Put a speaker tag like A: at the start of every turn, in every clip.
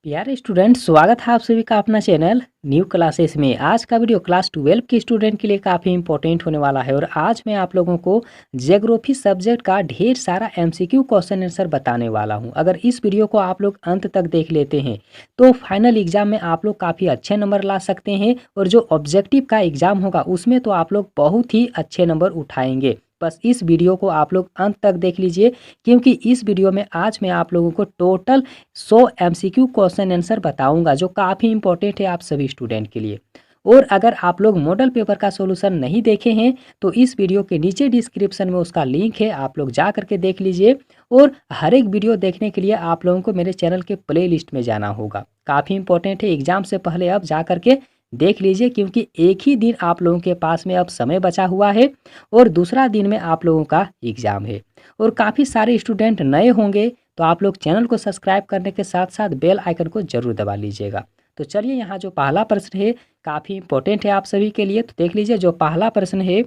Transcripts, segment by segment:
A: प्यारे स्टूडेंट, स्वागत है आप सभी का अपना चैनल न्यू क्लासेस में। आज का वीडियो क्लास 12 के स्टूडेंट के लिए काफ़ी इंपॉर्टेंट होने वाला है और आज मैं आप लोगों को ज्योग्राफी सब्जेक्ट का ढेर सारा एमसीक्यू क्वेश्चन आंसर बताने वाला हूं। अगर इस वीडियो को आप लोग अंत तक देख लेते हैं तो फाइनल एग्जाम में आप लोग काफ़ी अच्छे नंबर ला सकते हैं और जो ऑब्जेक्टिव का एग्जाम होगा उसमें तो आप लोग बहुत ही अच्छे नंबर उठाएंगे। बस इस वीडियो को आप लोग अंत तक देख लीजिए, क्योंकि इस वीडियो में आज मैं आप लोगों को टोटल 100 एमसीक्यू क्वेश्चन आंसर बताऊंगा जो काफ़ी इंपॉर्टेंट है आप सभी स्टूडेंट के लिए। और अगर आप लोग मॉडल पेपर का सॉल्यूशन नहीं देखे हैं तो इस वीडियो के नीचे डिस्क्रिप्शन में उसका लिंक है, आप लोग जा करके देख लीजिए। और हर एक वीडियो देखने के लिए आप लोगों को मेरे चैनल के प्ले लिस्ट में जाना होगा। काफ़ी इंपॉर्टेंट है, एग्जाम से पहले अब जा करके देख लीजिए, क्योंकि एक ही दिन आप लोगों के पास में अब समय बचा हुआ है और दूसरा दिन में आप लोगों का एग्ज़ाम है। और काफ़ी सारे स्टूडेंट नए होंगे तो आप लोग चैनल को सब्सक्राइब करने के साथ साथ बेल आइकन को जरूर दबा लीजिएगा। तो चलिए, यहाँ जो पहला प्रश्न है काफ़ी इंपॉर्टेंट है आप सभी के लिए। तो देख लीजिए, जो पहला प्रश्न है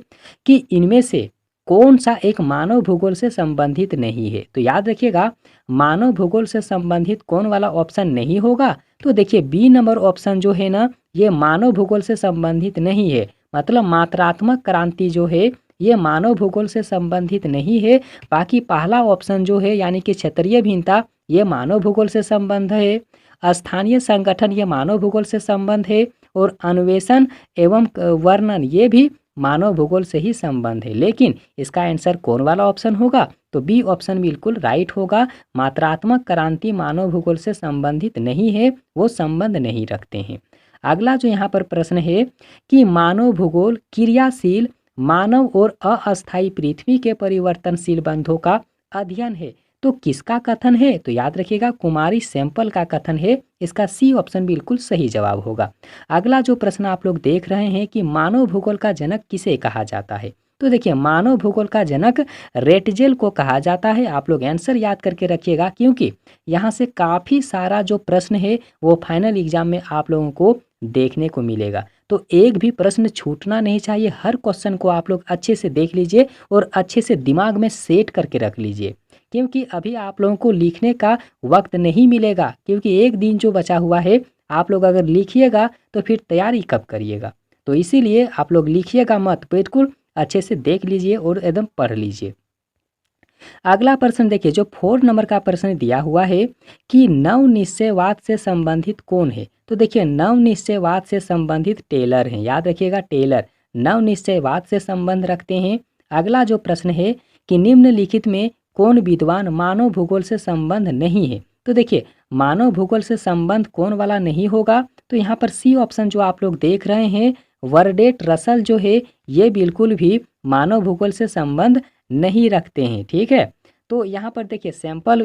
A: कि इनमें से कौन सा एक मानव भूगोल से संबंधित नहीं है। तो याद रखिएगा, मानव भूगोल से संबंधित कौन वाला ऑप्शन नहीं होगा। तो देखिए, बी नंबर ऑप्शन जो है ना, ये मानव भूगोल से संबंधित नहीं है। मतलब मात्रात्मक क्रांति जो है ये मानव भूगोल से संबंधित नहीं है। बाकी पहला ऑप्शन जो है यानी कि क्षेत्रीय भिन्नता, ये मानव भूगोल से संबंध है। स्थानीय संगठन, ये मानव भूगोल से संबंध है। और अन्वेषण एवं वर्णन, ये भी मानव भूगोल से ही संबंध है। लेकिन इसका आंसर कौन वाला ऑप्शन होगा? तो बी ऑप्शन बिल्कुल राइट होगा। मात्रात्मक क्रांति मानव भूगोल से संबंधित नहीं है, वो संबंध नहीं रखते हैं। अगला जो यहाँ पर प्रश्न है कि मानव भूगोल क्रियाशील मानव और अस्थायी पृथ्वी के परिवर्तनशील बंधों का अध्ययन है, तो किसका कथन है? तो याद रखिएगा, कुमारी सैंपल का कथन है। इसका सी ऑप्शन बिल्कुल सही जवाब होगा। अगला जो प्रश्न आप लोग देख रहे हैं कि मानव भूगोल का जनक किसे कहा जाता है। तो देखिए, मानव भूगोल का जनक रेटजेल को कहा जाता है। आप लोग आंसर याद करके रखिएगा, क्योंकि यहाँ से काफ़ी सारा जो प्रश्न है वो फाइनल एग्जाम में आप लोगों को देखने को मिलेगा। तो एक भी प्रश्न छूटना नहीं चाहिए। हर क्वेश्चन को आप लोग अच्छे से देख लीजिए और अच्छे से दिमाग में सेट करके रख लीजिए, क्योंकि अभी आप लोगों को लिखने का वक्त नहीं मिलेगा। क्योंकि एक दिन जो बचा हुआ है, आप लोग अगर लिखिएगा तो फिर तैयारी कब करिएगा। तो इसीलिए आप लोग लिखिएगा मत, बिल्कुल अच्छे से देख लीजिए और एकदम पढ़ लीजिए। अगला प्रश्न देखिए, जो 4 नंबर का प्रश्न दिया हुआ है कि नव निश्चयवाद से संबंधित कौन है। तो देखिए, नव निश्चयवाद से संबंधित टेलर हैं। याद रखिएगा, टेलर नव निश्चयवाद से संबंध रखते हैं। अगला जो प्रश्न है कि निम्नलिखित में कौन विद्वान मानव भूगोल से संबंध नहीं है। तो देखिए, मानव भूगोल से संबंध कौन वाला नहीं होगा। तो यहाँ पर सी ऑप्शन जो आप लोग देख रहे हैं, वर्डेट रसल जो है, ये बिल्कुल भी मानव भूगोल से संबंध नहीं रखते हैं। ठीक है, तो यहाँ पर देखिए, सैंपल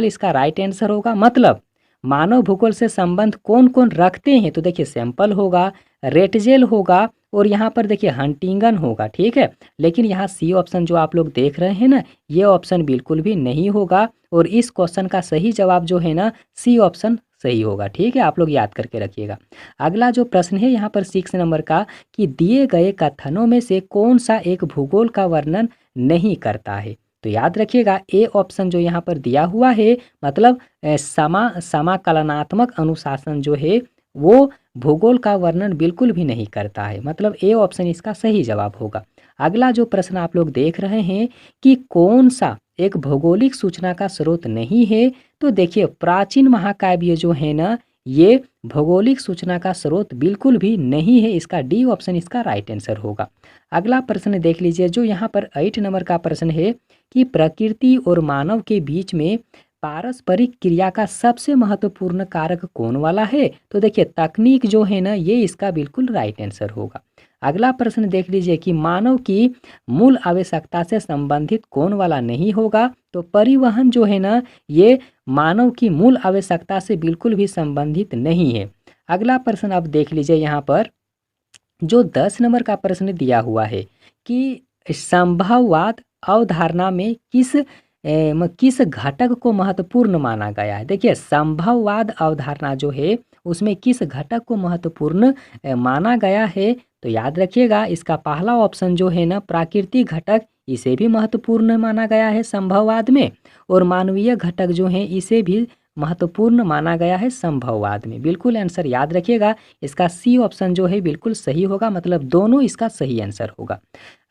A: इसका राइट आंसर होगा। मतलब मानव भूगोल से संबंध कौन कौन रखते हैं। तो देखिए, सैंपल होगा, रेटजेल होगा और यहाँ पर देखिए हंटिंगन होगा। ठीक है, लेकिन यहाँ सी ऑप्शन जो आप लोग देख रहे हैं ना, ये ऑप्शन बिल्कुल भी नहीं होगा। और इस क्वेश्चन का सही जवाब जो है ना, सी ऑप्शन सही होगा। ठीक है, आप लोग याद करके रखिएगा। अगला जो प्रश्न है यहाँ पर 6 नंबर का कि दिए गए कथनों में से कौन सा एक भूगोल का वर्णन नहीं करता है। तो याद रखिएगा, ए ऑप्शन जो यहाँ पर दिया हुआ है, मतलब समाकलनात्मक अनुशासन जो है वो भूगोल का वर्णन बिल्कुल भी नहीं करता है। मतलब ए ऑप्शन इसका सही जवाब होगा। अगला जो प्रश्न आप लोग देख रहे हैं कि कौन सा एक भौगोलिक सूचना का स्रोत नहीं है। तो देखिए, प्राचीन महाकाव्य जो है ना, ये भौगोलिक सूचना का स्रोत बिल्कुल भी नहीं है। इसका डी ऑप्शन इसका राइट आंसर होगा। अगला प्रश्न देख लीजिए, जो यहाँ पर 8 नंबर का प्रश्न है कि प्रकृति और मानव के बीच में पारस्परिक क्रिया का सबसे महत्वपूर्ण कारक कौन वाला है। तो देखिए, तकनीक जो है ना, ये इसका बिल्कुल राइट आंसर होगा। अगला प्रश्न देख लीजिए कि मानव की मूल आवश्यकता से संबंधित कौन वाला नहीं होगा। तो परिवहन जो है ना, ये मानव की मूल आवश्यकता से बिल्कुल भी संबंधित नहीं है। अगला प्रश्न आप देख लीजिए, यहाँ पर जो 10 नंबर का प्रश्न दिया हुआ है कि संभववाद अवधारणा में किस घटक को महत्वपूर्ण माना गया है। देखिए, संभववाद अवधारणा जो है उसमें किस घटक को महत्वपूर्ण माना गया है। तो याद रखिएगा, इसका पहला ऑप्शन जो है ना, प्राकृतिक घटक, इसे भी महत्वपूर्ण माना गया है संभववाद में। और मानवीय घटक जो है इसे भी महत्वपूर्ण माना गया है संभववाद में। बिल्कुल आंसर याद रखिएगा, इसका सी ऑप्शन जो है बिल्कुल सही होगा, मतलब दोनों इसका सही आंसर होगा।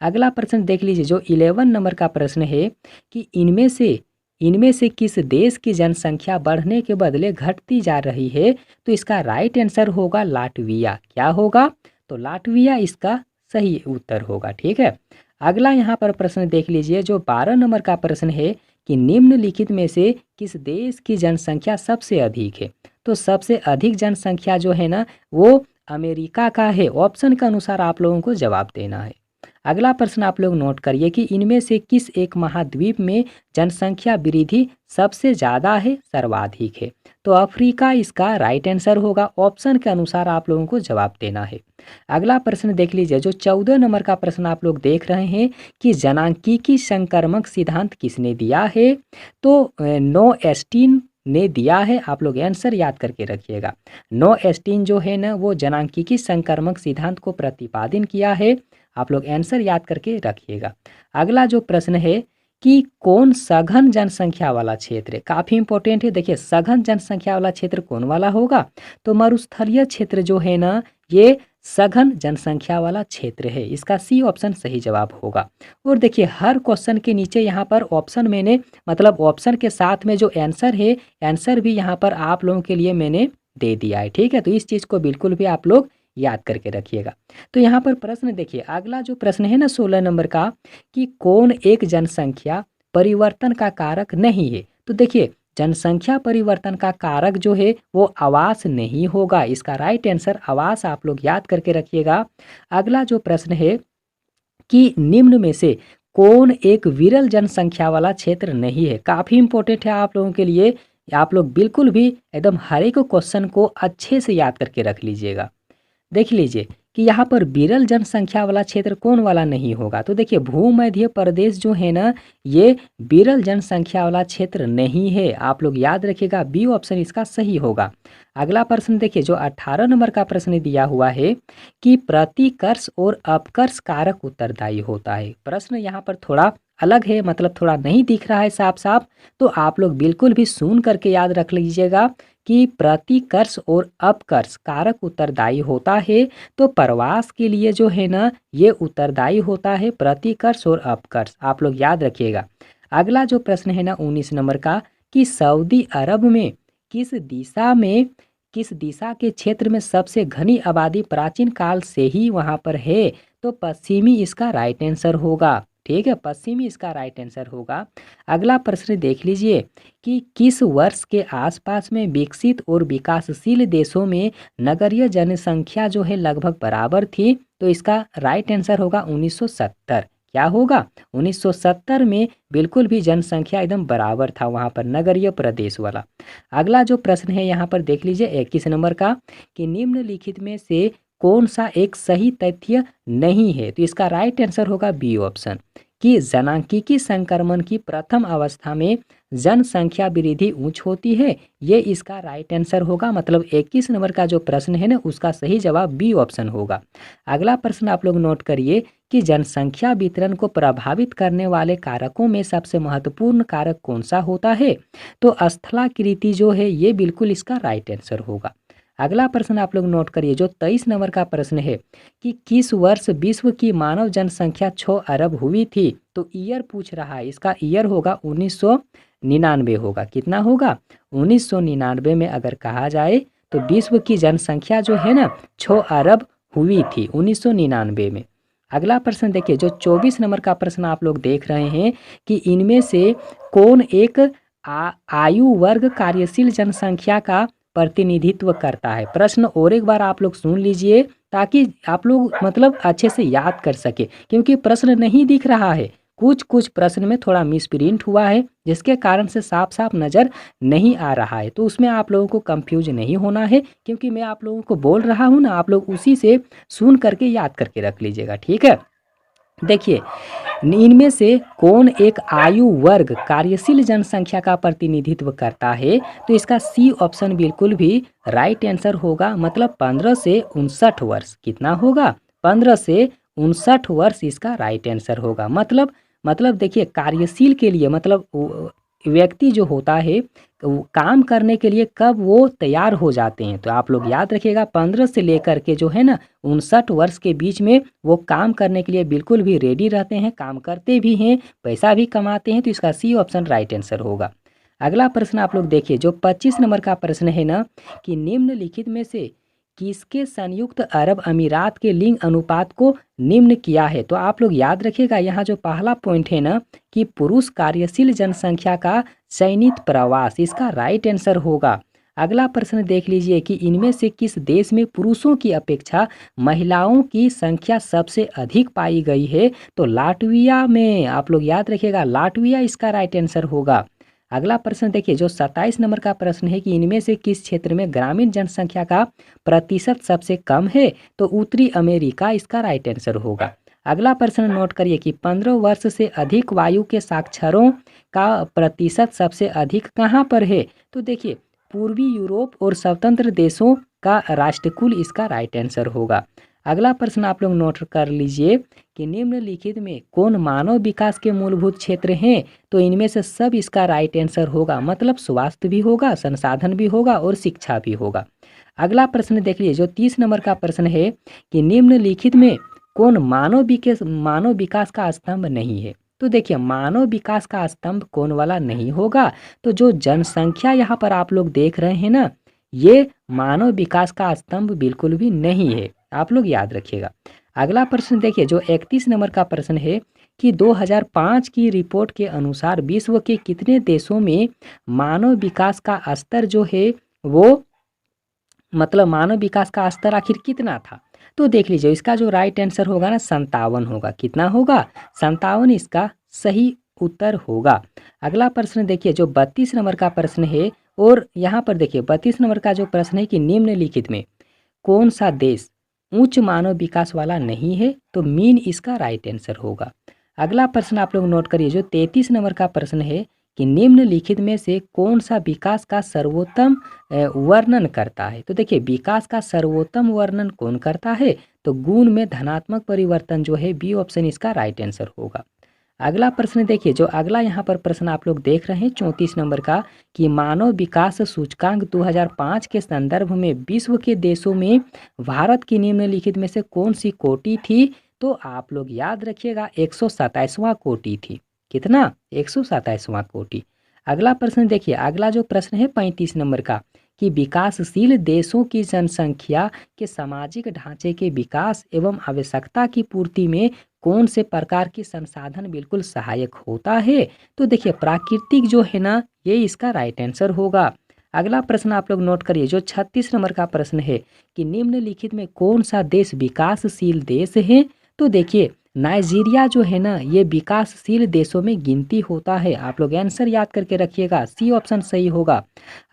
A: अगला प्रश्न देख लीजिए, जो 11 नंबर का प्रश्न है कि इनमें से किस देश की जनसंख्या बढ़ने के बदले घटती जा रही है? तो इसका राइट आंसर होगा लाटविया। क्या होगा? तो लाटविया इसका सही उत्तर होगा। ठीक है, अगला यहाँ पर प्रश्न देख लीजिए, जो 12 नंबर का प्रश्न है कि निम्नलिखित में से किस देश की जनसंख्या सबसे अधिक है? तो सबसे अधिक जनसंख्या जो है ना वो अमेरिका का है। ऑप्शन के अनुसार आप लोगों को जवाब देना है। अगला प्रश्न आप लोग नोट करिए कि इनमें से किस एक महाद्वीप में जनसंख्या वृद्धि सबसे ज़्यादा है, सर्वाधिक है? तो अफ्रीका इसका राइट आंसर होगा। ऑप्शन के अनुसार आप लोगों को जवाब देना है। अगला प्रश्न देख लीजिए, जो 14 नंबर का प्रश्न आप लोग देख रहे हैं कि जनांकीकी संक्रमक सिद्धांत किसने दिया है? तो नो एस्टीन ने दिया है। आप लोग आंसर याद करके रखिएगा। नो एस्टीन जो है ना वो जनांकीकी संक्रमक सिद्धांत को प्रतिपादन किया है। आप लोग आंसर याद करके रखिएगा। अगला जो प्रश्न है कि कौन सघन जनसंख्या वाला क्षेत्र है? काफ़ी इंपॉर्टेंट है। देखिए, सघन जनसंख्या वाला क्षेत्र कौन वाला होगा? तो मरुस्थलीय क्षेत्र जो है ना ये सघन जनसंख्या वाला क्षेत्र है। इसका सी ऑप्शन सही जवाब होगा। और देखिए, हर क्वेश्चन के नीचे यहाँ पर ऑप्शन मैंने मतलब ऑप्शन के साथ में जो आंसर है, आंसर भी यहाँ पर आप लोगों के लिए मैंने दे दिया है। ठीक है, तो इस चीज़ को बिल्कुल भी आप लोग याद करके रखिएगा। तो यहाँ पर प्रश्न देखिए, अगला जो प्रश्न है ना 16 नंबर का कि कौन एक जनसंख्या परिवर्तन का कारक नहीं है? तो देखिए, जनसंख्या परिवर्तन का कारक जो है वो आवास नहीं होगा। इसका राइट आंसर आवास आप लोग याद करके रखिएगा। अगला जो प्रश्न है कि निम्न में से कौन एक विरल जनसंख्या वाला क्षेत्र नहीं है? काफ़ी इंपॉर्टेंट है आप लोगों के लिए। आप लोग बिल्कुल भी एकदम हर एक क्वेश्चन को अच्छे से याद करके रख लीजिएगा। देख लीजिए कि यहाँ पर विरल जनसंख्या वाला क्षेत्र कौन वाला नहीं होगा? तो देखिए, भूमध्य प्रदेश जो है ना ये विरल जनसंख्या वाला क्षेत्र नहीं है। आप लोग याद रखिएगा, बी ऑप्शन इसका सही होगा। अगला प्रश्न देखिए, जो 18 नंबर का प्रश्न दिया हुआ है कि प्रतिकर्ष और अपकर्ष कारक उत्तरदायी होता है। प्रश्न यहाँ पर थोड़ा अलग है, मतलब थोड़ा नहीं दिख रहा है साफ साफ, तो आप लोग बिल्कुल भी सुन करके याद रख लीजिएगा कि प्रतिकर्ष और अपकर्ष कारक उत्तरदायी होता है। तो प्रवास के लिए जो है ना ये उत्तरदायी होता है प्रतिकर्ष और अपकर्ष। आप लोग याद रखिएगा। अगला जो प्रश्न है ना 19 नंबर का कि सऊदी अरब में किस दिशा के क्षेत्र में सबसे घनी आबादी प्राचीन काल से ही वहाँ पर है? तो पश्चिमी इसका राइट आंसर होगा। ठीक है, पश्चिमी इसका राइट आंसर होगा। अगला प्रश्न देख लीजिए कि किस वर्ष के आसपास में विकसित और विकासशील देशों में नगरीय जनसंख्या जो है लगभग बराबर थी? तो इसका राइट आंसर होगा 1970। क्या होगा? 1970 में बिल्कुल भी जनसंख्या एकदम बराबर था वहाँ पर, नगरीय प्रदेश वाला। अगला जो प्रश्न है यहाँ पर देख लीजिए 21 नंबर का कि निम्नलिखित में से कौन सा एक सही तथ्य नहीं है? तो इसका राइट आंसर होगा बी ऑप्शन कि जनांकीकी संक्रमण की प्रथम अवस्था में जनसंख्या वृद्धि उच्च होती है। ये इसका राइट आंसर होगा। मतलब 21 नंबर का जो प्रश्न है ना उसका सही जवाब बी ऑप्शन होगा। अगला प्रश्न आप लोग नोट करिए कि जनसंख्या वितरण को प्रभावित करने वाले कारकों में सबसे महत्वपूर्ण कारक कौन सा होता है? तो स्थलाकृति जो है ये बिल्कुल इसका राइट आंसर होगा। अगला प्रश्न आप लोग नोट करिए, जो 23 नंबर का प्रश्न है कि किस वर्ष विश्व की मानव जनसंख्या 6 अरब हुई थी? तो ईयर पूछ रहा है, इसका ईयर होगा 1999 होगा। कितना होगा? 1999 में अगर कहा जाए तो विश्व की जनसंख्या जो है ना 6 अरब हुई थी 1999 में। अगला प्रश्न देखिए, जो 24 नंबर का प्रश्न आप लोग देख रहे हैं कि इनमें से कौन एक आयु वर्ग कार्यशील जनसंख्या का प्रतिनिधित्व करता है? प्रश्न और एक बार आप लोग सुन लीजिए ताकि आप लोग मतलब अच्छे से याद कर सके, क्योंकि प्रश्न नहीं दिख रहा है। कुछ प्रश्न में थोड़ा मिसप्रिंट हुआ है जिसके कारण से साफ साफ नज़र नहीं आ रहा है। तो उसमें आप लोगों को कंफ्यूज नहीं होना है, क्योंकि मैं आप लोगों को बोल रहा हूँ ना, आप लोग उसी से सुन करके याद करके रख लीजिएगा। ठीक है, देखिए इनमें से कौन एक आयु वर्ग कार्यशील जनसंख्या का प्रतिनिधित्व करता है? तो इसका सी ऑप्शन बिल्कुल भी राइट आंसर होगा। मतलब 15 से 59 वर्ष। कितना होगा? 15 से 59 वर्ष इसका राइट आंसर होगा। मतलब देखिए कार्यशील के लिए मतलब व्यक्ति जो होता है वो काम करने के लिए कब वो तैयार हो जाते हैं, तो आप लोग याद रखिएगा 15 से लेकर के जो है ना 59 वर्ष के बीच में वो काम करने के लिए बिल्कुल भी रेडी रहते हैं, काम करते भी हैं, पैसा भी कमाते हैं। तो इसका सी ऑप्शन राइट आंसर होगा। अगला प्रश्न आप लोग देखिए, जो 25 नंबर का प्रश्न है ना कि निम्नलिखित में से किसके संयुक्त अरब अमीरात के लिंग अनुपात को निम्न किया है। तो आप लोग याद रखिएगा यहाँ जो पहला पॉइंट है ना कि पुरुष कार्यशील जनसंख्या का चयनित प्रवास, इसका राइट आंसर होगा। अगला प्रश्न देख लीजिए कि इनमें से किस देश में पुरुषों की अपेक्षा महिलाओं की संख्या सबसे अधिक पाई गई है। तो लाटविया में, आप लोग याद रखिएगा लाटविया इसका राइट आंसर होगा। अगला प्रश्न देखिए, जो 27 नंबर का प्रश्न है कि इनमें से किस क्षेत्र में ग्रामीण जनसंख्या का प्रतिशत सबसे कम है। तो उत्तरी अमेरिका इसका राइट आंसर होगा। अगला प्रश्न नोट करिए कि 15 वर्ष से अधिक आयु के साक्षरों का प्रतिशत सबसे अधिक कहाँ पर है। तो देखिए पूर्वी यूरोप और स्वतंत्र देशों का राष्ट्रकुल इसका राइट आंसर होगा। अगला प्रश्न आप लोग नोट कर लीजिए कि निम्नलिखित में कौन मानव विकास के मूलभूत क्षेत्र हैं। तो इनमें से सब इसका राइट आंसर होगा, मतलब स्वास्थ्य भी होगा, संसाधन भी होगा और शिक्षा भी होगा। अगला प्रश्न देख लीजिए, जो 30 नंबर का प्रश्न है कि निम्नलिखित में कौन मानव विकास का स्तंभ नहीं है। तो देखिए मानव विकास का स्तंभ कौन वाला नहीं होगा। तो जो जनसंख्या यहाँ पर आप लोग देख रहे हैं ना, ये मानव विकास का स्तंभ बिल्कुल भी नहीं है, आप लोग याद रखिएगा। अगला प्रश्न देखिए, जो 31 नंबर का प्रश्न है कि 2005 की रिपोर्ट के अनुसार विश्व के कितने देशों में मानव विकास का स्तर जो है वो, मतलब मानव विकास का स्तर आखिर कितना था। तो देख लीजिए इसका जो राइट आंसर होगा ना 57 होगा। कितना होगा? 57 इसका सही उत्तर होगा। अगला प्रश्न देखिए, जो 32 नंबर का प्रश्न है और यहाँ पर देखिए 32 नंबर का जो प्रश्न है कि निम्नलिखित में कौन सा देश उच्च मानव विकास वाला नहीं है। तो मीन इसका राइट आंसर होगा। अगला प्रश्न आप लोग नोट करिए, जो 33 नंबर का प्रश्न है कि निम्नलिखित में से कौन सा विकास का सर्वोत्तम वर्णन करता है। तो देखिए विकास का सर्वोत्तम वर्णन कौन करता है। तो गुण में धनात्मक परिवर्तन जो है, बी ऑप्शन इसका राइट आंसर होगा। अगला प्रश्न देखिए, जो अगला यहाँ पर प्रश्न आप लोग देख रहे हैं 34 नंबर का कि मानव विकास सूचकांक 2005 के संदर्भ में विश्व के देशों में भारत की निम्नलिखित में से कौन सी कोटि थी। तो आप लोग याद रखिएगा 127वां कोटि थी। कितना? 127वां कोटि। अगला प्रश्न देखिए, अगला जो प्रश्न है 35 नंबर का कि विकासशील देशों की जनसंख्या के सामाजिक ढांचे के विकास एवं आवश्यकता की पूर्ति में कौन से प्रकार की संसाधन बिल्कुल सहायक होता है। तो देखिए प्राकृतिक जो है ना, ये इसका राइट आंसर होगा। अगला प्रश्न आप लोग नोट करिए, जो 36 नंबर का प्रश्न है कि निम्नलिखित में कौन सा देश विकासशील देश है। तो देखिए नाइजीरिया जो है ना, ये विकासशील देशों में गिनती होता है। आप लोग आंसर याद करके रखिएगा, सी ऑप्शन सही होगा।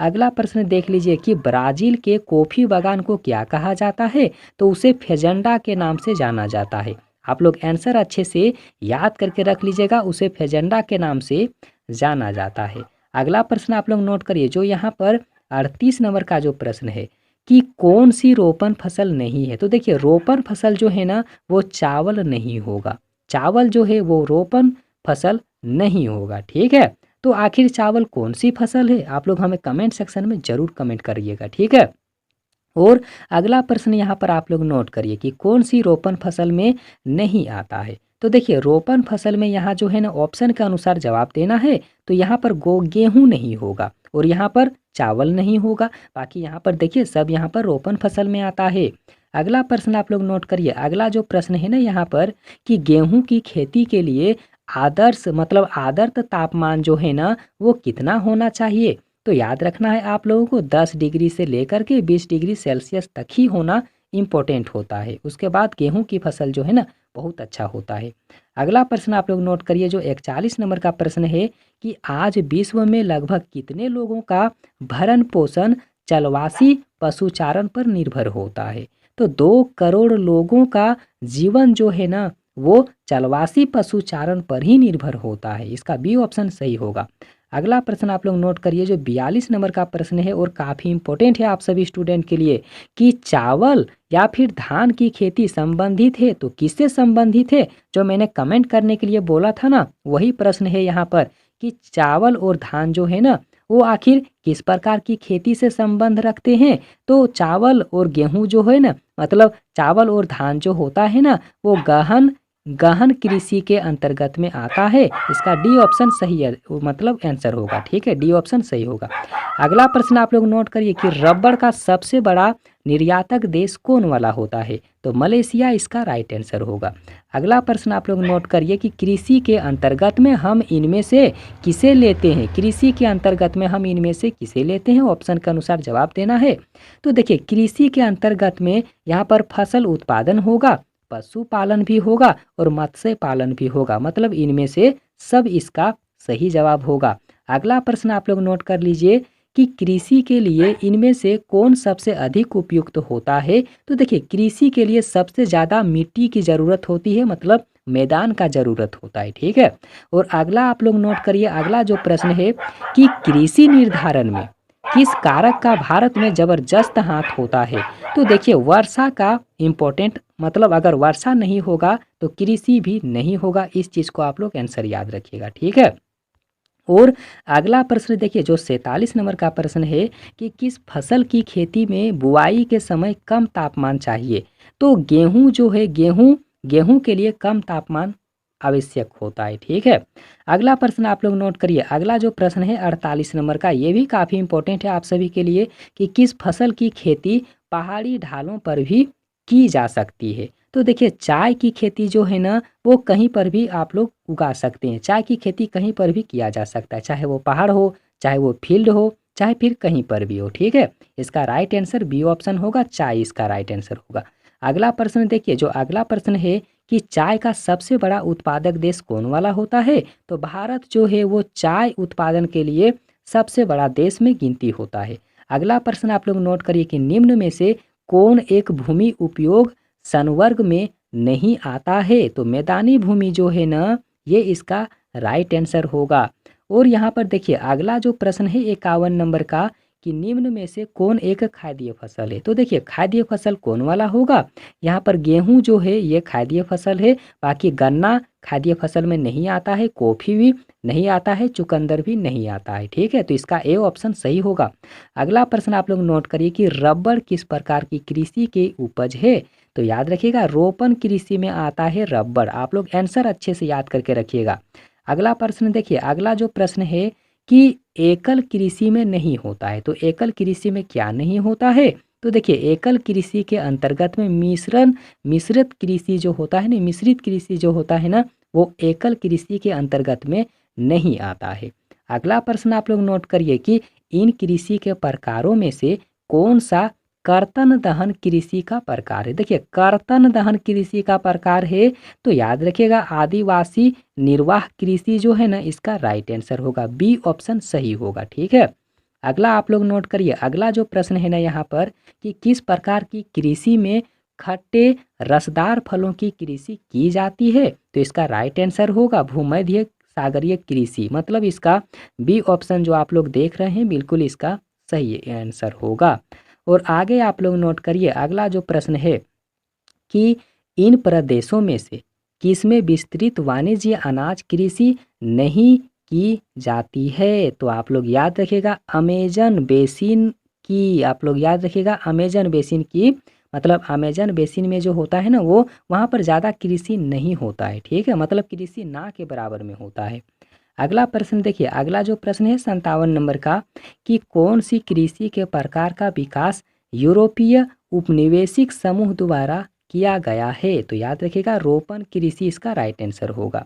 A: अगला प्रश्न देख लीजिए कि ब्राजील के कॉफी बागान को क्या कहा जाता है। तो उसे फेजेंडा के नाम से जाना जाता है। आप लोग आंसर अच्छे से याद करके रख लीजिएगा, उसे फेजेंडा के नाम से जाना जाता है। अगला प्रश्न आप लोग नोट करिए, जो यहाँ पर 38 नंबर का जो प्रश्न है कि कौन सी रोपण फसल नहीं है। तो देखिए रोपण फसल जो है ना, वो चावल नहीं होगा। चावल जो है वो रोपण फसल नहीं होगा। ठीक है, तो आखिर चावल कौन सी फसल है, आप लोग हमें कमेंट सेक्शन में ज़रूर कमेंट करिएगा। ठीक है, और अगला प्रश्न यहाँ पर आप लोग नोट करिए कि कौन सी रोपण फसल में नहीं आता है। तो देखिए रोपण फसल में यहाँ जो है ना ऑप्शन के अनुसार जवाब देना है। तो यहाँ पर गेहूँ नहीं होगा और यहाँ पर चावल नहीं होगा। बाकी यहाँ पर देखिए सब यहाँ पर रोपण फसल में आता है। अगला प्रश्न आप लोग नोट करिए, अगला जो प्रश्न है ना यहाँ पर कि गेहूँ की खेती के लिए आदर्श मतलब आदर्श तापमान जो है ना वो कितना होना चाहिए। तो याद रखना है आप लोगों को 10 डिग्री से लेकर के 20 डिग्री सेल्सियस तक ही होना इम्पोर्टेंट होता है। उसके बाद गेहूं की फसल जो है ना बहुत अच्छा होता है। अगला प्रश्न आप लोग नोट करिए, जो 41 नंबर का प्रश्न है कि आज विश्व में लगभग कितने लोगों का भरण पोषण चलवासी पशुचारण पर निर्भर होता है। तो 2 करोड़ लोगों का जीवन जो है ना वो चलवासी पशुचारण पर ही निर्भर होता है। इसका बी ऑप्शन सही होगा। अगला प्रश्न आप लोग नोट करिए, जो 42 नंबर का प्रश्न है और काफ़ी इंपॉर्टेंट है आप सभी स्टूडेंट के लिए कि चावल या फिर धान की खेती संबंधित है। तो किससे संबंधित है? जो मैंने कमेंट करने के लिए बोला था ना, वही प्रश्न है यहाँ पर कि चावल और धान जो है ना वो आखिर किस प्रकार की खेती से संबंध रखते हैं। तो चावल और गेहूं जो है ना, मतलब चावल और धान जो होता है ना, वो गहन गहन कृषि के अंतर्गत में आता है। इसका डी ऑप्शन सही है, मतलब आंसर होगा। ठीक है, डी ऑप्शन सही होगा। अगला प्रश्न आप लोग नोट करिए कि रबड़ का सबसे बड़ा निर्यातक देश कौन वाला होता है। तो मलेशिया इसका राइट आंसर होगा। अगला प्रश्न आप लोग नोट करिए कि कृषि के अंतर्गत में हम इनमें से किसे लेते हैं। कृषि के अंतर्गत में हम इनमें से किसे लेते हैं, ऑप्शन के अनुसार जवाब देना है। तो देखिए, कृषि के अंतर्गत में यहाँ पर फसल उत्पादन होगा, पशुपालन भी होगा और मत्स्य पालन भी होगा, मतलब इनमें से सब इसका सही जवाब होगा। अगला प्रश्न आप लोग नोट कर लीजिए कि कृषि के लिए इनमें से कौन सबसे अधिक उपयुक्त होता है। तो देखिए, कृषि के लिए सबसे ज़्यादा मिट्टी की ज़रूरत होती है, मतलब मैदान का ज़रूरत होता है। ठीक है, और अगला आप लोग नोट करिए, अगला जो प्रश्न है कि कृषि निर्धारण में किस कारक का भारत में ज़बरदस्त हाथ होता है। तो देखिए, वर्षा का इम्पोर्टेंट, मतलब अगर वर्षा नहीं होगा तो कृषि भी नहीं होगा। इस चीज़ को आप लोग आंसर याद रखिएगा। ठीक है, और अगला प्रश्न देखिए, जो 47 नंबर का प्रश्न है कि किस फसल की खेती में बुआई के समय कम तापमान चाहिए। तो गेहूं जो है, गेहूं के लिए कम तापमान आवश्यक होता है। ठीक है, अगला प्रश्न आप लोग नोट करिए। अगला जो प्रश्न है 48 नंबर का, ये भी काफ़ी इंपॉर्टेंट है आप सभी के लिए कि किस फसल की खेती पहाड़ी ढालों पर भी की जा सकती है। तो देखिए, चाय की खेती जो है ना वो कहीं पर भी आप लोग उगा सकते हैं। चाय की खेती कहीं पर भी किया जा सकता है, चाहे वो पहाड़ हो, चाहे वो फील्ड हो, चाहे फिर कहीं पर भी हो। ठीक है, इसका राइट आंसर बी ऑप्शन होगा, चाय इसका राइट आंसर होगा। अगला प्रश्न देखिए, जो अगला प्रश्न है कि चाय का सबसे बड़ा उत्पादक देश कौन वाला होता है। तो भारत जो है वो चाय उत्पादन के लिए सबसे बड़ा देश में गिनती होता है। अगला प्रश्न आप लोग नोट करिए कि निम्न में से कौन एक भूमि उपयोग संवर्ग में नहीं आता है। तो मैदानी भूमि जो है ना, ये इसका राइट आंसर होगा। और यहाँ पर देखिए, अगला जो प्रश्न है 51 नंबर का कि निम्न में से कौन एक खाद्य फसल है। तो देखिए, खाद्य फसल कौन वाला होगा। यहाँ पर गेहूं जो है ये खाद्य फसल है, बाकी गन्ना खाद्य फसल में नहीं आता है, कॉफ़ी भी नहीं आता है, चुकंदर भी नहीं आता है। ठीक है, तो इसका ए ऑप्शन सही होगा। अगला प्रश्न आप लोग नोट करिए कि रबड़ किस प्रकार की कृषि की उपज है। तो याद रखिएगा, रोपण कृषि में आता है रबड़। आप लोग आंसर अच्छे से याद करके रखिएगा। अगला प्रश्न देखिए, अगला जो प्रश्न है कि एकल कृषि में नहीं होता है। तो एकल कृषि में क्या नहीं होता है। तो देखिए, एकल कृषि के अंतर्गत में मिश्रित कृषि जो होता है ना, मिश्रित कृषि जो होता है ना, वो एकल कृषि के अंतर्गत में नहीं आता है। अगला प्रश्न आप लोग नोट करिए कि इन कृषि के प्रकारों में से कौन सा कर्तन दहन कृषि का प्रकार है। देखिए, कर्तन दहन कृषि का प्रकार है, तो याद रखिएगा आदिवासी निर्वाह कृषि जो है ना, इसका राइट आंसर होगा, बी ऑप्शन सही होगा। ठीक है, अगला आप लोग नोट करिए। अगला जो प्रश्न है ना यहाँ पर कि किस प्रकार की कृषि में खट्टे रसदार फलों की कृषि की जाती है। तो इसका राइट आंसर होगा भूमध्य सागरीय कृषि, मतलब इसका बी ऑप्शन जो आप लोग देख रहे हैं बिल्कुल इसका सही आंसर होगा। और आगे आप लोग नोट करिए, अगला जो प्रश्न है कि इन प्रदेशों में से किसमें विस्तृत वाणिज्य अनाज कृषि नहीं की जाती है। तो आप लोग याद रखिएगा अमेजन बेसिन की, आप लोग याद रखिएगा अमेजन बेसिन की, मतलब अमेजन बेसिन में जो होता है ना वो वहाँ पर ज़्यादा कृषि नहीं होता है। ठीक है, मतलब कृषि ना के बराबर में होता है। अगला प्रश्न देखिए, अगला जो प्रश्न है 57 नंबर का कि कौन सी कृषि के प्रकार का विकास यूरोपीय उपनिवेशिक समूह द्वारा किया गया है। तो याद रखिएगा रोपण कृषि इसका राइट आंसर होगा।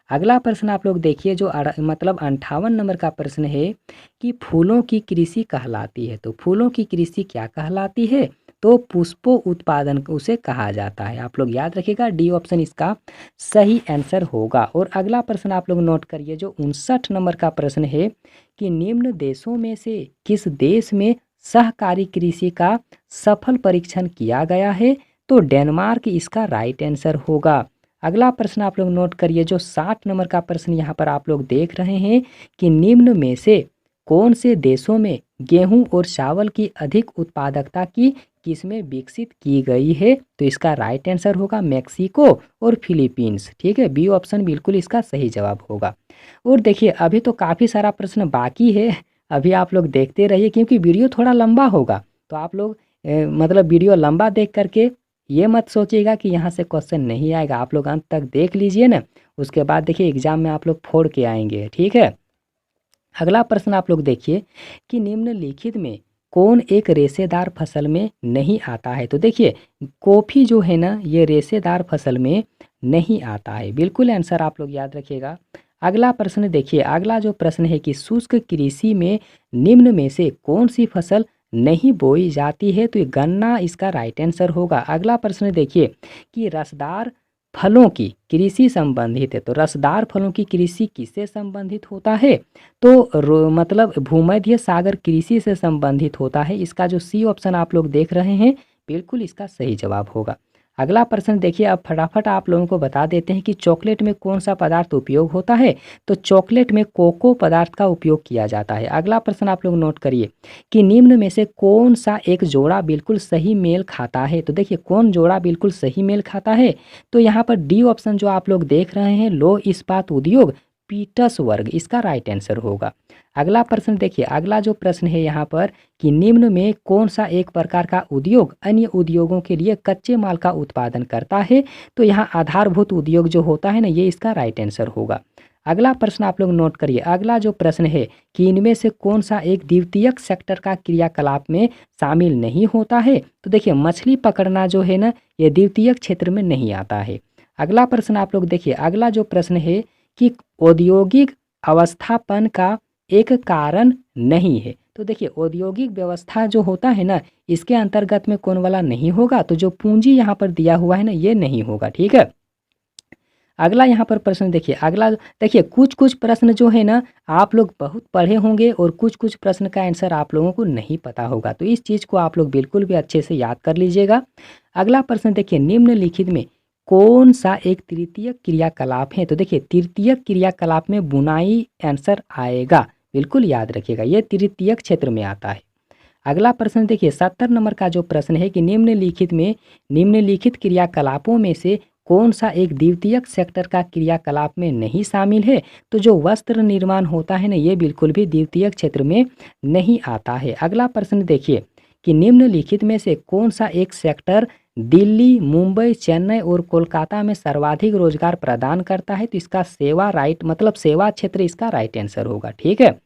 A: अगला प्रश्न आप लोग देखिए, जो मतलब 58 नंबर का प्रश्न है कि फूलों की कृषि कहलाती है। तो फूलों की कृषि क्या कहलाती है। तो पुष्पो उत्पादन उसे कहा जाता है। आप लोग याद रखिएगा डी ऑप्शन इसका सही आंसर होगा। और अगला प्रश्न आप लोग नोट करिए, जो 59 नंबर का प्रश्न है कि निम्न देशों में से किस देश में सहकारी कृषि का सफल परीक्षण किया गया है। तो डेनमार्क इसका राइट आंसर होगा। अगला प्रश्न आप लोग नोट करिए, जो 60 नंबर का प्रश्न यहाँ पर आप लोग देख रहे हैं कि निम्न में से कौन से देशों में गेहूं और चावल की अधिक उत्पादकता की किस्में विकसित की गई है। तो इसका राइट आंसर होगा मैक्सिको और फिलीपींस। ठीक है, बी ऑप्शन बिल्कुल इसका सही जवाब होगा। और देखिए अभी तो काफ़ी सारा प्रश्न बाकी है, अभी आप लोग देखते रहिए क्योंकि वीडियो थोड़ा लंबा होगा। तो आप लोग मतलब वीडियो लंबा देख करके ये मत सोचिएगा कि यहाँ से क्वेश्चन नहीं आएगा, आप लोग अंत तक देख लीजिए ना, उसके बाद देखिए एग्ज़ाम में आप लोग फोड़ के आएंगे, ठीक है। अगला प्रश्न आप लोग देखिए कि निम्नलिखित में कौन एक रेशेदार फसल में नहीं आता है। तो देखिए कॉफ़ी जो है ना ये रेशेदार फसल में नहीं आता है, बिल्कुल आंसर आप लोग याद रखिएगा। अगला प्रश्न देखिए, अगला जो प्रश्न है कि शुष्क कृषि में निम्न में से कौन सी फसल नहीं बोई जाती है। तो ये गन्ना इसका राइट आंसर होगा। अगला प्रश्न देखिए कि रसदार फलों की कृषि संबंधित है। तो रसदार फलों की कृषि किससे संबंधित होता है। तो मतलब भूमध्य सागर कृषि से संबंधित होता है। इसका जो सी ऑप्शन आप लोग देख रहे हैं बिल्कुल इसका सही जवाब होगा। अगला प्रश्न देखिए, अब फटाफट आप लोगों को बता देते हैं कि चॉकलेट में कौन सा पदार्थ उपयोग होता है। तो चॉकलेट में कोको पदार्थ का उपयोग किया जाता है। अगला प्रश्न आप लोग नोट करिए कि निम्न में से कौन सा एक जोड़ा बिल्कुल सही मेल खाता है। तो देखिए कौन जोड़ा बिल्कुल सही मेल खाता है। तो यहाँ पर डी ऑप्शन जो आप लोग देख रहे हैं, लौह इस्पात उद्योग पीटस वर्ग, इसका राइट आंसर होगा। अगला प्रश्न देखिए, अगला जो प्रश्न है यहाँ पर कि निम्न में कौन सा एक प्रकार का उद्योग अन्य उद्योगों के लिए कच्चे माल का उत्पादन करता है। तो यहाँ आधारभूत उद्योग जो होता है ना ये इसका राइट आंसर होगा। अगला प्रश्न आप लोग नोट करिए, अगला जो प्रश्न है कि इनमें से कौन सा एक द्वितीयक सेक्टर का क्रियाकलाप में शामिल नहीं होता है। तो देखिए मछली पकड़ना जो है ना ये द्वितीयक क्षेत्र में नहीं आता है। अगला प्रश्न आप लोग देखिए, अगला जो प्रश्न है कि औद्योगिक अवस्थापन का एक कारण नहीं है। तो देखिए औद्योगिक व्यवस्था जो होता है ना इसके अंतर्गत में कौन वाला नहीं होगा। तो जो पूंजी यहाँ पर दिया हुआ है ना ये नहीं होगा, ठीक है। अगला यहाँ पर प्रश्न देखिए, अगला देखिए कुछ कुछ प्रश्न जो है ना आप लोग बहुत पढ़े होंगे और कुछ कुछ प्रश्न का आंसर आप लोगों को नहीं पता होगा। तो इस चीज़ को आप लोग बिल्कुल भी अच्छे से याद कर लीजिएगा। अगला प्रश्न देखिए, निम्नलिखित में कौन सा एक तृतीय क्रियाकलाप है। तो देखिए तृतीय क्रियाकलाप में बुनाई आंसर आएगा, बिल्कुल याद रखिएगा, ये तृतीय क्षेत्र में आता है। अगला प्रश्न देखिए 70 नंबर का जो प्रश्न है कि निम्नलिखित क्रियाकलापों में से कौन सा एक द्वितीयक सेक्टर का क्रियाकलाप में नहीं शामिल है। तो जो वस्त्र निर्माण होता है ना ये बिल्कुल भी द्वितीयक क्षेत्र में नहीं आता है। अगला प्रश्न देखिए कि निम्नलिखित में से कौन सा एक सेक्टर दिल्ली, मुंबई, चेन्नई और कोलकाता में सर्वाधिक रोजगार प्रदान करता है। तो इसका सेवा राइट मतलब सेवा क्षेत्र इसका राइट आंसर होगा, ठीक है।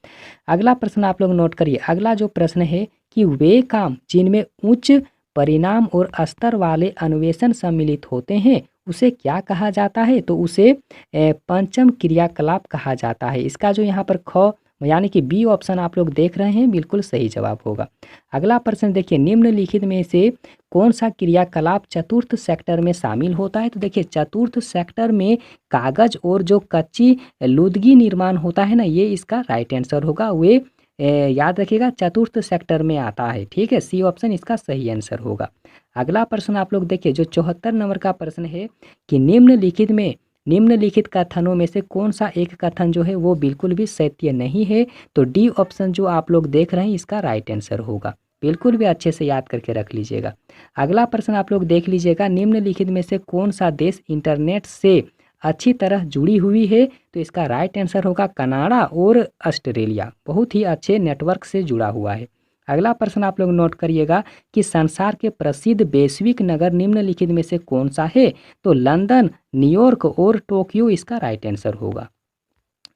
A: अगला प्रश्न आप लोग नोट करिए, अगला जो प्रश्न है कि वे काम जिनमें उच्च परिणाम और स्तर वाले अन्वेषण सम्मिलित होते हैं उसे क्या कहा जाता है। तो उसे पंचम क्रियाकलाप कहा जाता है। इसका जो यहाँ पर ख यानी कि बी ऑप्शन आप लोग देख रहे हैं बिल्कुल सही जवाब होगा। अगला प्रश्न देखिए, निम्नलिखित में से कौन सा क्रियाकलाप चतुर्थ सेक्टर में शामिल होता है। तो देखिए चतुर्थ सेक्टर में कागज और जो कच्ची लुदगी निर्माण होता है ना ये इसका राइट आंसर होगा। वे याद रखिएगा चतुर्थ सेक्टर में आता है, ठीक है। सी ऑप्शन इसका सही आंसर होगा। अगला प्रश्न आप लोग देखिए जो 74 नंबर का प्रश्न है कि निम्नलिखित कथनों में से कौन सा एक कथन जो है वो बिल्कुल भी सत्य नहीं है। तो डी ऑप्शन जो आप लोग देख रहे हैं इसका राइट आंसर होगा, बिल्कुल भी अच्छे से याद करके रख लीजिएगा। अगला प्रश्न आप लोग देख लीजिएगा, निम्नलिखित में से कौन सा देश इंटरनेट से अच्छी तरह जुड़ी हुई है। तो इसका राइट आंसर होगा कनाडा और ऑस्ट्रेलिया, बहुत ही अच्छे नेटवर्क से जुड़ा हुआ है। अगला प्रश्न आप लोग नोट करिएगा कि संसार के प्रसिद्ध वैश्विक नगर निम्नलिखित में से कौन सा है। तो लंदन, न्यूयॉर्क और टोक्यो इसका राइट आंसर होगा।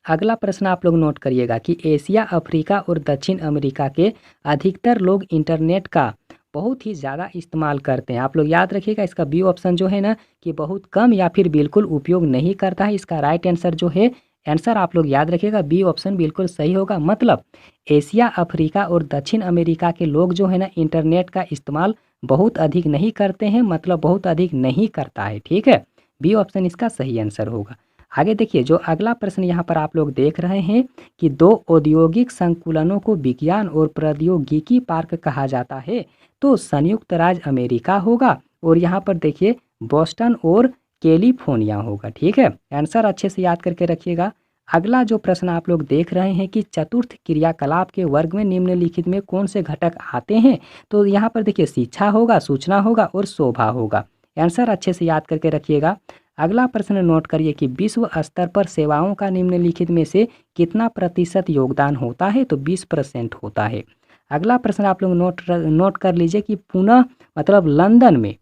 A: अगला प्रश्न आप लोग नोट करिएगा कि एशिया, अफ्रीका और दक्षिण अमेरिका के अधिकतर लोग इंटरनेट का बहुत ही ज़्यादा इस्तेमाल करते हैं। आप लोग याद रखिएगा इसका बी ऑप्शन जो है ना कि बहुत कम या फिर बिल्कुल उपयोग नहीं करता है। इसका राइट आंसर जो है आंसर आप लोग याद रखिएगा बी ऑप्शन बिल्कुल सही होगा। मतलब एशिया, अफ्रीका और दक्षिण अमेरिका के लोग जो है ना इंटरनेट का इस्तेमाल बहुत अधिक नहीं करते हैं, मतलब बहुत अधिक नहीं करता है, ठीक है। बी ऑप्शन इसका सही आंसर होगा। आगे देखिए जो अगला प्रश्न यहाँ पर आप लोग देख रहे हैं कि दो औद्योगिक संकुलनों को विज्ञान और प्रौद्योगिकी पार्क कहा जाता है। तो संयुक्त राज्य अमेरिका होगा और यहाँ पर देखिए बोस्टन और कैलिफोर्निया होगा, ठीक है। आंसर अच्छे से याद करके रखिएगा। अगला जो प्रश्न आप लोग देख रहे हैं कि चतुर्थ क्रियाकलाप के वर्ग में निम्नलिखित में कौन से घटक आते हैं। तो यहाँ पर देखिए शिक्षा होगा, सूचना होगा और शोभा होगा। आंसर अच्छे से याद करके रखिएगा। अगला प्रश्न नोट करिए कि विश्व स्तर पर सेवाओं का निम्नलिखित में से कितना प्रतिशत योगदान होता है, तो 20% होता है। अगला प्रश्न आप लोग नोट कर लीजिए कि पुनः मतलब लंदन में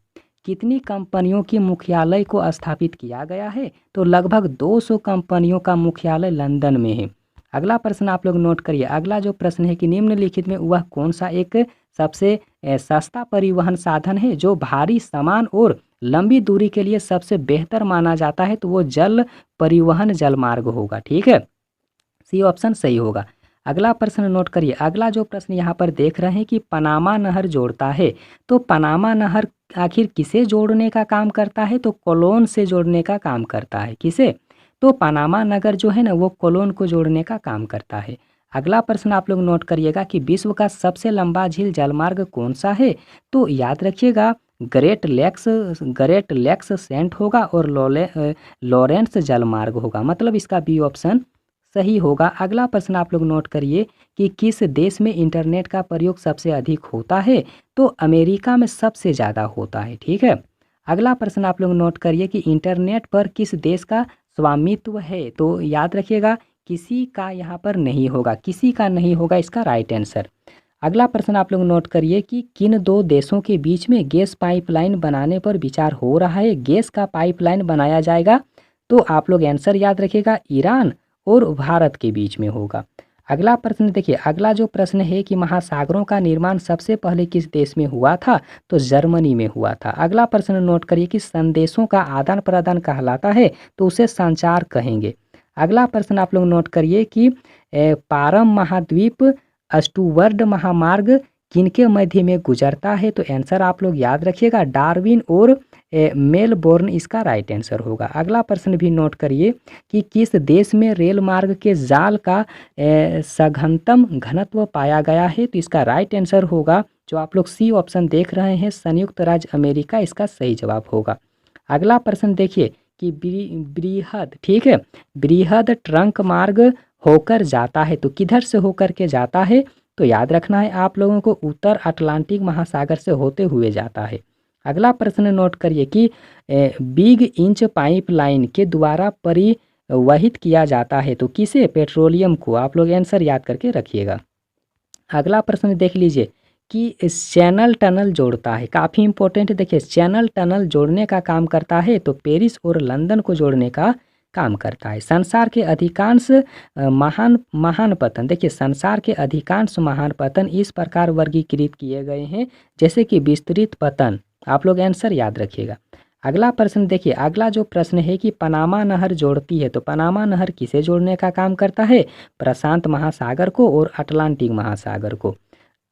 A: कितनी कंपनियों की मुख्यालय को स्थापित किया गया है, तो लगभग 200 कंपनियों का मुख्यालय लंदन में है। अगला प्रश्न आप लोग नोट करिए। अगला जो प्रश्न है कि निम्नलिखित में वह कौन सा एक सबसे सस्ता परिवहन साधन है जो भारी सामान और लंबी दूरी के लिए सबसे बेहतर माना जाता है, तो वो जल परिवहन जलमार्ग होगा। ठीक है, सी ऑप्शन सही होगा। अगला प्रश्न नोट करिए। अगला जो प्रश्न यहाँ पर देख रहे हैं कि पनामा नहर जोड़ता है, तो पनामा नहर आखिर किसे जोड़ने का काम करता है, तो कोलोन से जोड़ने का काम करता है। किसे, तो पनामा नगर जो है ना वो कोलोन को जोड़ने का काम करता है। अगला प्रश्न आप लोग नोट करिएगा कि विश्व का सबसे लंबा झील जलमार्ग कौन सा है, तो याद रखिएगा ग्रेट लेक्स सेंट होगा और लॉरेंस जलमार्ग होगा, मतलब इसका बी ऑप्शन सही होगा। अगला प्रश्न आप लोग नोट करिए कि किस देश में इंटरनेट का प्रयोग सबसे अधिक होता है, तो अमेरिका में सबसे ज़्यादा होता है। ठीक है, अगला प्रश्न आप लोग नोट करिए कि इंटरनेट पर किस देश का स्वामित्व है, तो याद रखिएगा किसी का यहाँ पर नहीं होगा, किसी का नहीं होगा इसका राइट आंसर। अगला प्रश्न आप लोग नोट करिए कि किन दो देशों के बीच में गैस पाइपलाइन बनाने पर विचार हो रहा है। गैस का पाइपलाइन बनाया जाएगा, तो आप लोग आंसर याद रखिएगा ईरान और भारत के बीच में होगा। अगला प्रश्न देखिए। अगला जो प्रश्न है कि महासागरों का निर्माण सबसे पहले किस देश में हुआ था, तो जर्मनी में हुआ था। अगला प्रश्न नोट करिए कि संदेशों का आदान प्रदान कहलाता है, तो उसे संचार कहेंगे। अगला प्रश्न आप लोग नोट करिए कि पारम महाद्वीप स्टुवर्ड महामार्ग किनके मध्य में गुजरता है, तो आंसर आप लोग याद रखिएगा डार्विन और मेलबोर्न इसका राइट आंसर होगा। अगला प्रश्न भी नोट करिए कि किस देश में रेल मार्ग के जाल का सघनतम घनत्व पाया गया है, तो इसका राइट आंसर होगा जो आप लोग सी ऑप्शन देख रहे हैं संयुक्त राज्य अमेरिका, इसका सही जवाब होगा। अगला प्रश्न देखिए कि बृहद, ठीक है, बृहद ट्रंक मार्ग होकर जाता है, तो किधर से होकर के जाता है, तो याद रखना है आप लोगों को उत्तर अटलांटिक महासागर से होते हुए जाता है। अगला प्रश्न नोट करिए कि बिग इंच पाइपलाइन के द्वारा परिवहित किया जाता है, तो किसे, पेट्रोलियम को। आप लोग आंसर याद करके रखिएगा। अगला प्रश्न देख लीजिए कि चैनल टनल जोड़ता है, काफ़ी इंपॉर्टेंट। देखिए चैनल टनल जोड़ने का काम करता है, तो पेरिस और लंदन को जोड़ने का काम करता है। संसार के अधिकांश महान पतन, देखिए संसार के अधिकांश महान पतन इस प्रकार वर्गीकृत किए गए हैं जैसे कि विस्तृत पतन। आप लोग आंसर याद रखिएगा। अगला प्रश्न देखिए। अगला जो प्रश्न है कि पनामा नहर जोड़ती है, तो पनामा नहर किसे जोड़ने का काम करता है, प्रशांत महासागर को और अटलांटिक महासागर को।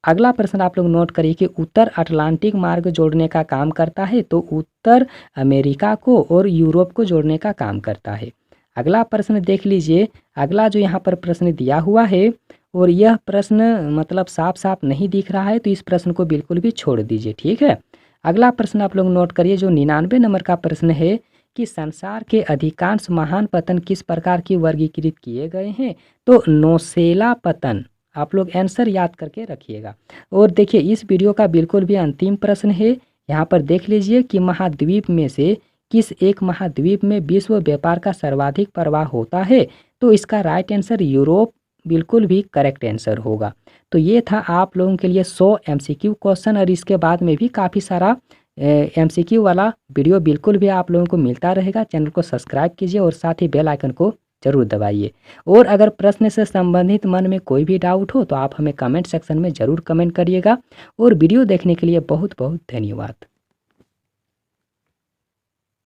A: अगला प्रश्न आप लोग नोट करिए कि उत्तर अटलांटिक मार्ग जोड़ने का काम करता है, तो उत्तर अमेरिका को और यूरोप को जोड़ने का काम करता है। अगला प्रश्न देख लीजिए। अगला जो यहाँ पर प्रश्न दिया हुआ है और यह प्रश्न मतलब साफ साफ नहीं दिख रहा है, तो इस प्रश्न को बिल्कुल भी छोड़ दीजिए। ठीक है, अगला प्रश्न आप लोग नोट करिए जो 99 नंबर का प्रश्न है कि संसार के अधिकांश महान पतन किस प्रकार की वर्गीकृत किए गए हैं, तो नौसेला पतन। आप लोग आंसर याद करके रखिएगा। और देखिए इस वीडियो का बिल्कुल भी अंतिम प्रश्न है, यहाँ पर देख लीजिए कि महाद्वीप में से किस एक महाद्वीप में विश्व व्यापार का सर्वाधिक प्रवाह होता है, तो इसका राइट आंसर यूरोप बिल्कुल भी करेक्ट आंसर होगा। तो ये था आप लोगों के लिए 100 MCQ क्वेश्चन, और इसके बाद में भी काफ़ी सारा MCQ वाला वीडियो बिल्कुल भी आप लोगों को मिलता रहेगा। चैनल को सब्सक्राइब कीजिए और साथ ही बेल आइकन को जरूर दबाइए। और अगर प्रश्न से संबंधित मन में कोई भी डाउट हो तो आप हमें कमेंट सेक्शन में ज़रूर कमेंट करिएगा। और वीडियो देखने के लिए बहुत बहुत धन्यवाद।